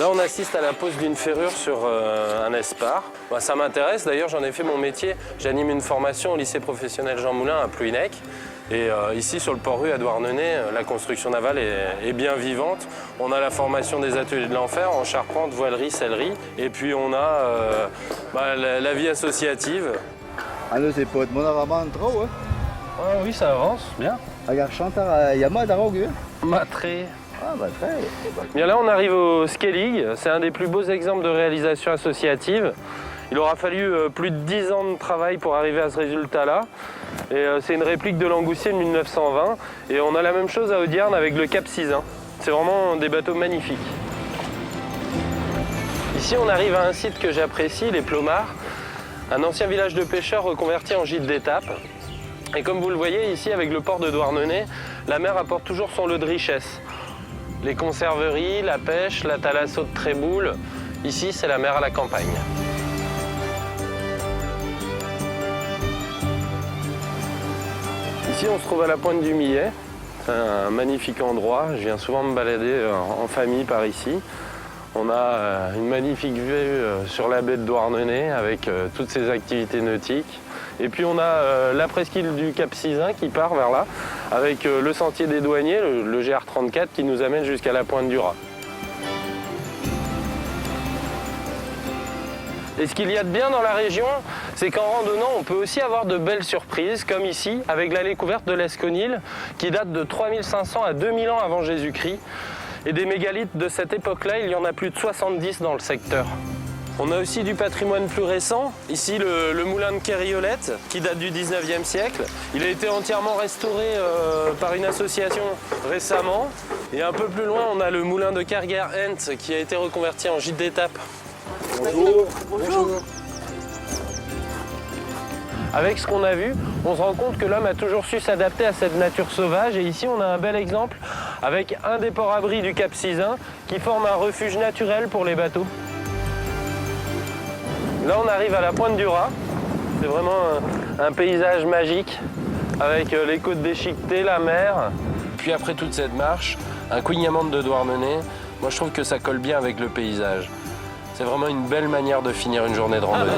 Là, on assiste à la pose d'une ferrure sur un espar. Bah, ça m'intéresse, d'ailleurs, j'en ai fait mon métier. J'anime une formation au lycée professionnel Jean Moulin à Plouhinec. Et ici, sur le port-rue à Douarnenez, la construction navale est bien vivante. On a la formation des ateliers de l'enfer en charpente, voilerie, sellerie. Et puis, on a la vie associative. Ah, là, c'est pas de mon avant trop, hein? Ah, oui, ça avance, bien. Regarde, chanteur, il y a moi d'arrogue, hein? Matré. Ah, bah, très. Bien là, on arrive au Skellig. C'est un des plus beaux exemples de réalisation associative. Il aura fallu plus de 10 ans de travail pour arriver à ce résultat-là. Et c'est une réplique de Langoustier de 1920. Et on a la même chose à Audierne avec le Cap Sizun. C'est vraiment des bateaux magnifiques. Ici, on arrive à un site que j'apprécie, les Plomards. Un ancien village de pêcheurs reconverti en gîte d'étape. Et comme vous le voyez ici, avec le port de Douarnenez, la mer apporte toujours son lot de richesses. Les conserveries, la pêche, la thalasso de Tréboul. Ici, c'est la mer à la campagne. Ici, on se trouve à la pointe du Millet. C'est un magnifique endroit. Je viens souvent me balader en famille par ici. On a une magnifique vue sur la baie de Douarnenez avec toutes ses activités nautiques. Et puis on a la presqu'île du Cap Sizun qui part vers là, avec le sentier des douaniers, le GR34, qui nous amène jusqu'à la pointe du Raz. Et ce qu'il y a de bien dans la région, c'est qu'en randonnant, on peut aussi avoir de belles surprises, comme ici, avec la découverte de l'Esconil, qui date de 3500 à 2000 ans avant Jésus-Christ. Et des mégalithes de cette époque-là, il y en a plus de 70 dans le secteur. On a aussi du patrimoine plus récent. Ici, le moulin de Quériolette, qui date du 19e siècle. Il a été entièrement restauré par une association récemment. Et un peu plus loin, on a le moulin de Kerguer-Hent, qui a été reconverti en gîte d'étape. Bonjour. Bonjour. Avec ce qu'on a vu, on se rend compte que l'homme a toujours su s'adapter à cette nature sauvage. Et ici, on a un bel exemple avec un des ports-abris du Cap Sizun qui forme un refuge naturel pour les bateaux. Là, on arrive à la pointe du Raz. C'est vraiment un paysage magique avec les côtes déchiquetées, la mer. Puis après toute cette marche, un couignament de Douarnenez, moi je trouve que ça colle bien avec le paysage. C'est vraiment une belle manière de finir une journée de randonnée.